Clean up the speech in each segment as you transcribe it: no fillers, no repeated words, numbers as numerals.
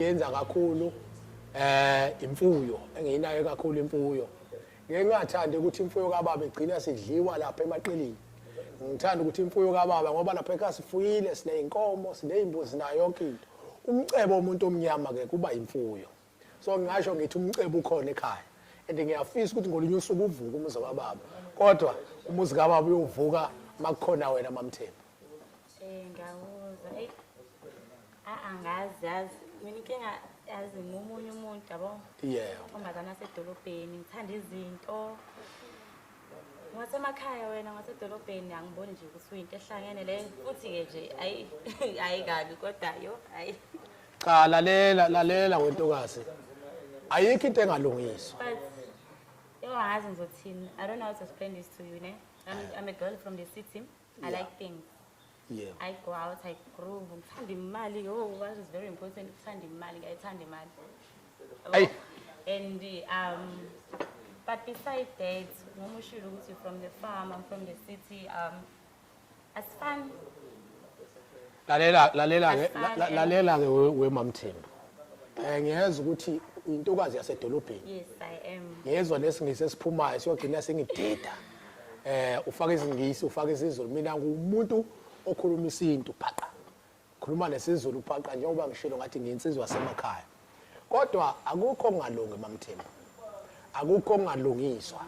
yenza kakhulu imfuyo enginayo kakhulu imfuyo ngingathanda ukuthi imfuyo kababa igcina sidliwa lapha emaqeleni ngithanda ukuthi imfuyo kababa ngoba lapha ekhaya sifuyile sineyinkomo sineyimbuzi nayo yonke into umcebo umuntu omnyama ke kuba imfuyo so ngisho ngithi umcebo ukhona ekhaya and ngiyafisa ukuthi ngolunye usuku uvuka umuzi kababa kodwa umuzi kababa uyovuka makukhona wena mamthembu ngawuza angazi mina inkinga yazi ngomunye umuntu yabo ombazana asedolobheni ngithanda izinto Wasemakhaya wena ngasedolobheni angiboni nje ukuthi uyinto ehlangene le futhi ke nje ayi kabi kodwa yo ayi cha lalela wentokazi ayikho into engalungiswa but yo angazi ngizothini I don't know how to explain this to you ne I'm a girl from the city I like things I go out I groove ngithanda imali what is very important ngithanda imali ngiyayithanda imali and but besides that, Momushiruti from the farm, I'm from the city. As fun. Lalela we mamthembu. Ngiyeza ukuthi intokazi yasedolobheni. Yes, I am. Ngiyezwa lesingisi esiphumayo siyogcina sengidida. Ufaka izingisi, ufaka isiZulu. Mina ngumuntu okhuluma isintu phaqa. Khuluma nesizulu phaqa njengoba ngishilo ngathi ngiyinsizwa yasemakhaya. Kodwa akukho ongalungi mamthembu. Akukho ongalungiswa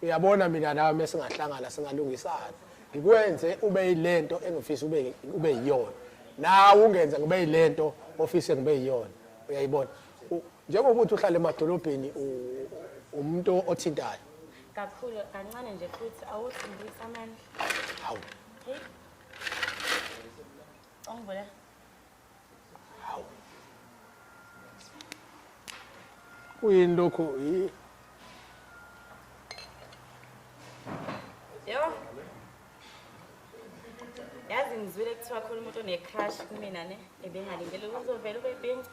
uyabona mina nawe mase singahlangana singalungisana ngikwenze ube yilento engifisa ube yiyona nawe ungenza ngibe yilento ofise ngibe yiyona uyayibona njengoba uthi uhlala emadolobheni umuntu othintayo kakhulu kancane nje futhi awuthindisa manje hawu ongibona hawu kuyini lokho yazi ngizwile kuthiwa khona umuntu one-crush kumina ne ebengalindele uzovela ube bhinci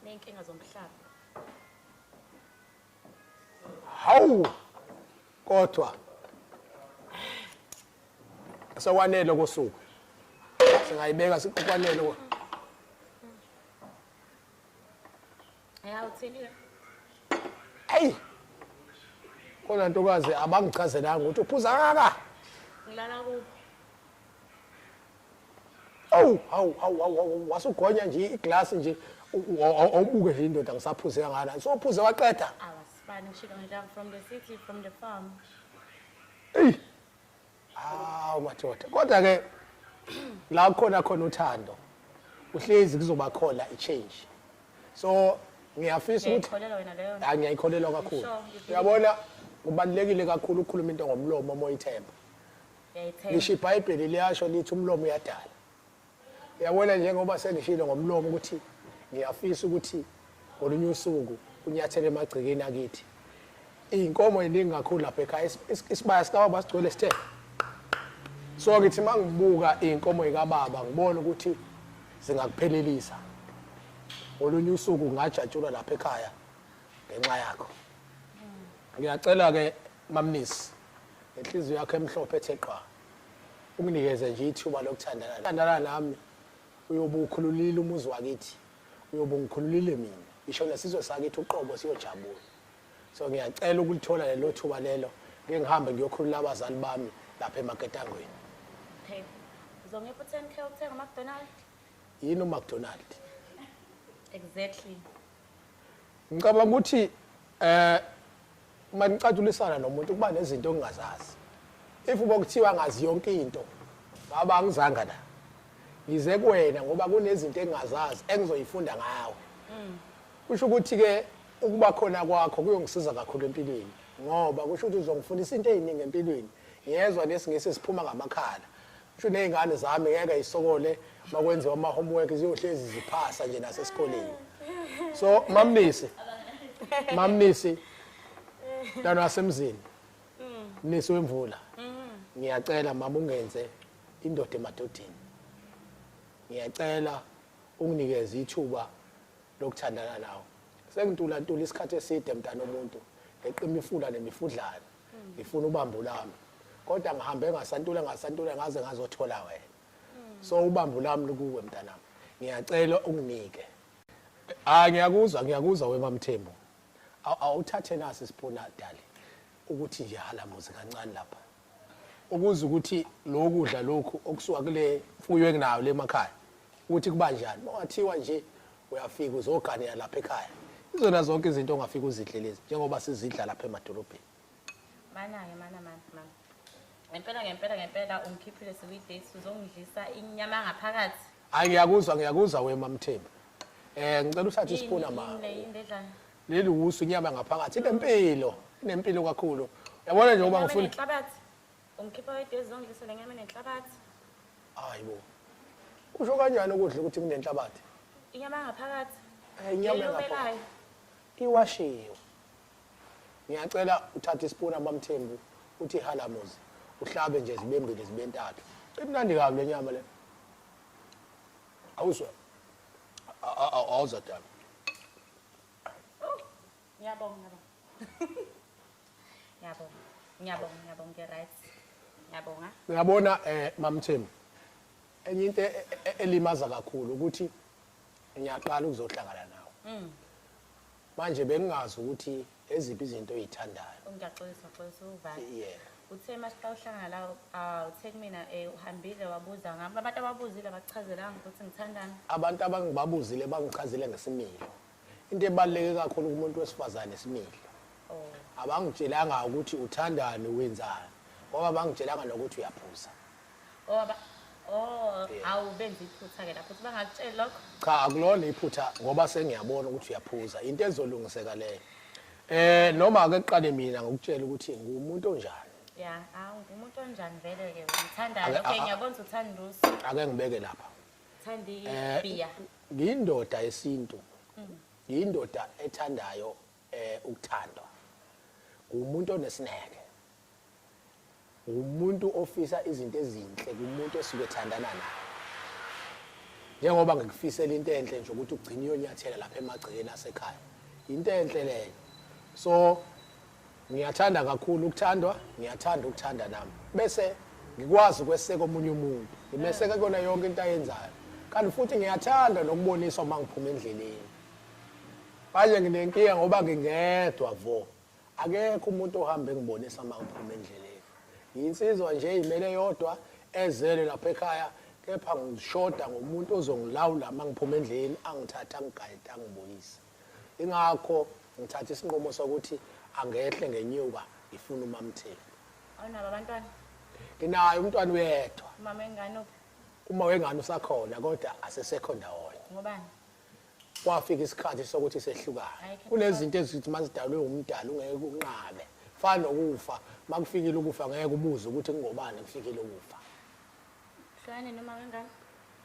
ney'nkinga zomhlaba hawu kodwa sekwanele kosuku singayibeka sikwanele uthini hey kona ntokazi abangichazelanga ukuthi uphuza kaka ngilala kuphi hawu wasugonya nje iglass nje awubuke nje indoda ngisaphuze kangana so uphuze waqeda awasifani ngishilo nje from the city from the farm hey madoda kodwa ke la khona uthando uhlezi kuzoba khona i-change so ngiyafisa ukuthi ngiyayikholelwa kakhulu uyabona kubalekile kakhulu ukukhuluma into ngomlomo moyithemba ngisho iBhayibheli liyasho lithi umlomo uyadala uyabona njengoba sengishilo ngomlomo ukuthi ngiyafisa ukuthi ngolunye usuku unyathele emagcikeni akithi inkomo iningi kakhulu lapha ekhaya isibaya sikababa sigcwele sithe so ngithi mangibuka inkomo ikababa ngibona ukuthi zingakuphelelisa olunye usuku ngajatshula lapha ekhaya ngenxa yakho ngiyacela ke mamnisi inhliziyo yakho emhlophe ethe qwa unginikeze nje ithuba lokuthandana nami uyobukhululile umuzi wakithi uyobungikhululile mina isho nesizwe sakithi uqobo siyojabula so ngiyacela ukulithola lelo thuba lelo ngihambe ngiyokhulula abazali bami lapha emaketangweni uzongipha 10k uthenga McDonald yini uMcDonald exactly ngicabanga ukuthi manicajulisana nomuntu kuba nezinto ongazazi if ubokuthiwa ngazi yonke into ngaba angizanga la ngize kuwena ngoba kunezinto engazazi engizoyifunda ngawe kusho ukuthi ke ukuba khona kwakho kuyongisiza kakhulu empilweni ngoba kusho ukuthi uzongifundisa into eziningi empilweni ngiyezwa nesingese siphuma ngamakhala kusho nezingane zami ngeke isokole makwenziwa ama homework ziyohlezi ziphasa nje nasesikoleni so mamnisi lana wasemzini nisi wemvula ngiyacela mama ungenze indoda emadodeni ngiyacela unginikeze ithuba lokuthandana nawe sengintula isikhathi eside mntana omuntu ngeqima ifula nemifudlana ngifuna ubambo lami kodwa ngihambe ngasantula ngaze ngazothola wena. So ubambo lami kuwe mntanami ngiyacela unginike. Ngiyakuzwa weMamthembu. Awuthathe nasi siphona dali ukuthi nje halamuzi kancane lapha. Ukuze ukuthi lokudla lokhu okusuka kule mfuyo enginayo le emakhaya ukuthi kubanjani. Ungathiwa nje uyafika uzoganela lapha ekhaya. Izona zonke izinto ongafika uzidle lezi njengoba sizidla lapha emadolobheni. Mana. Ngempela ungikhiphile weekdays uzongidlisa inyama ngaphakathi. Ngiyakuzwa weMamthembu. Ngicela uthathe isipuna ma. Leli usu inyama ngaphakathi inempilo kakhulu. Uyabona nje ngoba ngifuna inhlabathi. Ungikhipha weekdays uzongidlisa le nyama nenhlabathi. Hayibo. Kusho kanjani ukudla ukuthi kunenhlabathi? Inyama ngaphakathi. Inyama ngaphakathi. Iwashiwe. Ngiyacela uthathe isipuna Mamthembu uthi halamuzi. Uhlabe nje zibe mbili zibe ntathu. Imnandi kabi le nyama le. Awuzwa. Awuzwa dala. Ngiyabonga. Ngiyabonga right. Ngiyabonga. Ngiyabona Mamthembu. Enye into elimaza kakhulu ukuthi ngiyaqala ukuzohlangana nawe. Manje bengingazi ukuthi eziphi izinto oyithandayo. Ngiyaxolisa uvale. Yeah. Uthe masiqa uhlangana la uthe kumina uhambile wabuza ngami abantu ababuzile bachazelanga ukuthi ngithandani. Abantu abangibabuzile bangichazile ngesimilo. Into ebaluleke kakhulu kumuntu wesifazane isimilo. Abangitshelanga ukuthi uthandani wenzani. Ngoba bangitshelanga nokuthi uyaphuza. Awubenzi iphutha ke lapho bangakutshela lokho. Cha akulona iphutha ngoba sengiyabona ukuthi uyaphuza. Into ezolungiseka leyo. Noma ake qale mina ngokutshela ukuthi ngumuntu onjani. Yeah, ngumuntu onjani vele ke ngithandayo. Okay ngiyabona uthanda urusi. Ake ngibeke lapha. Thandi beer. Ngiyindoda yesintu. Ngiyindoda ethandayo ukuthandwa. Umuntu onesineke. Umuntu ofisa izinto ezinhle kumuntu osuke ethandana naye. Njengoba ngikufisela into enhle nje ukuthi ugcine uyonyathela lapha emagcekeni asekhaya. Into enhle leyo. So ngiyathanda kakhulu ukuthandwa, ngiyathanda ukuthanda nami. Bese ngikwazi ukweseka omunye umuntu. Ngimeseka kona yonke into ayenzayo. Kanti futhi ngiyathanda nokuboniswa mangiphuma endleleni. Manje nginenkinga ngoba ngingedwa vo. Akekho umuntu ohambe ngibonisa mangiphuma endleleni. Yinsizwa nje imele yodwa ezele lapha ekhaya kepha ngishoda ngomuntu ozongilawula mangiphuma endleleni angithatha angigayide angibuyise. Ingakho ngithatha isinqumo sokuthi angehle ngenyuka ifuna uMamthembu. Awunabo abantwana? Nginayo umntwana uyedwa. Mama engane uphi? Uma wengane usakhona kodwa asesekho ndawonye. Ngobani? Kwafika isikhathi sokuthi sehlukane. Kunezinto ezithi mazidalwe umdala ungeke unqabe. Fana nokufa, makufikile ukufa ngeke ubuze ukuthi ngingobani kufikile ukufa. Hlane noma ngengane?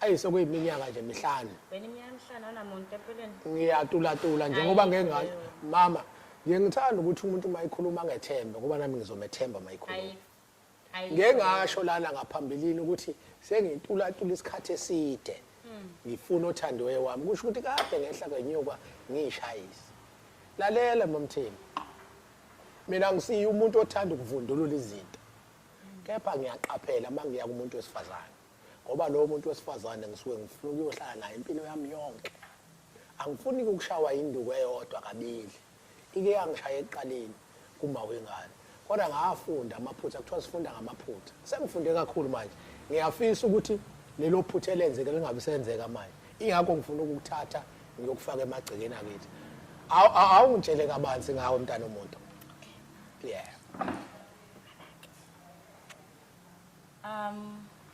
Ayisokuyiminyaka nje 5. Wena iminyaka 5 awunamuntu empilweni? Ngiyatula njengoba ngengane. Mama, ngiyangithanda ukuthi umuntu mayikhuluma ngethemba ngoba nami ngizomethemba mayikhuluma. Ngeke ngasho lana ngaphambilini ukuthi sengintula isikhathi eside. Ngifuna othandiwe wami kusho ukuthi kade ngehla kwenyuka ngishayisa. Lalela Mamthembu. Mina ngisiye umuntu othanda ukuvundulula izinto. Kepha ngiyaqaphela mangiya kumuntu wesifazane. Ngoba lo muntu wesifazane ngisuke ngifuna ukuyohlala naye impilo yami yonke. Angifuni ukushawa induku eyodwa kabili. Ike yangishaya eqaleni kuma wengane. Kodwa ngafunda amaphutha kuthiwa sifunda ngamaphutha. Sengifunde kakhulu manje. Ngiyafisa ukuthi lelo phutha elenzeke lingabe senzeka manje. Ingakho ngifuna ukuthatha ngiyokufaka emagcekeni akithi. Awungitshele kabanzi ngawe mntana omuntu. Yeah.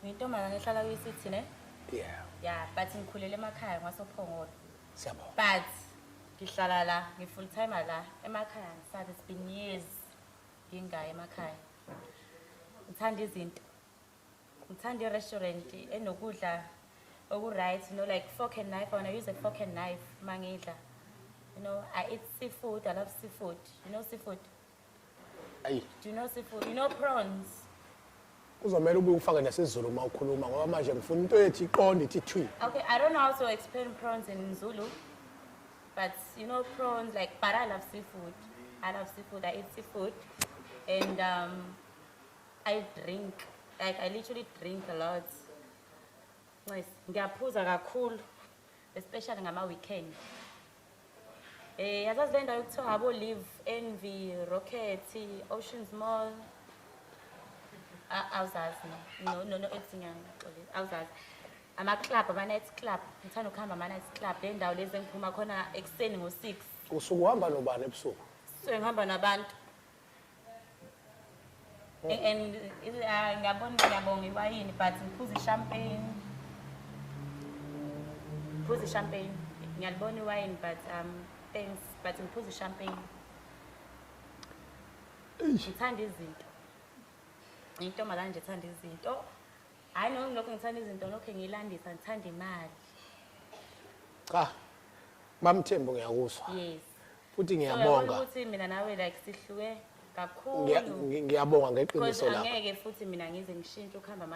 Ngintombi ngihlala kuyisithi ne? Yeah. Yeah, but ngikhulele emakhaya ngasophongolo. Siyabonga. But ngihlala la, ngi-full time la emakhaya ngisathi it's been years ngingaya emakhaya. Ngithanda izinto. Ngithanda i-restaurant enokudla oku-right, you know, like fork and knife. When I use a fork and knife mangidla. You know, I eat seafood. I love seafood. You know seafood? Ayi. Do you know seafood? You know prawns? Uzomela ube ufake nesizulu uma ukhuluma ngoba manje ngifuna into ethi iqonde ithi thwi. Okay, I don't know how to explain prawns in Zulu. But you know prawns, like, but I love seafood. I love seafood. I eat seafood. And I drink, like I literally drink a lot. Nice. Ngiyaphuza kakhulu, especially ngama-weekend. Yazazi le ndawo kuthiwa ngabo Live, Envy, Rocket, Oceans Mall. Awuzazi no, etsinyanga awuzazi. Ama-club, ama-night club, ngithanda ukuhamba ama-night club, le ndawo lezi engiphuma khona ekuseni ngo-6. Usuke uhamba nobani ebusuku? So ngihamba nabantu. And ngiyabonga iwayini, but ngiphuza i-champagne. Ngiphuza i-champagne. Ngiyalibona iwayini, but thanks, but ngiphuza i-champagne. Ngithanda izinto. Intombazane nje ethanda izinto. Hayi nokho ngithanda izinto lokho ngilandisa, ngithanda imali. Cha. Mamthembu ngiyakuzwa. Yes. Futhi ngiyabonga. So ukuthi mina nawe like sihluke kakhulu. Ngiyabonga ngeqiniso lakho. Angeke futhi mina ngize ngishintshe ukuhamba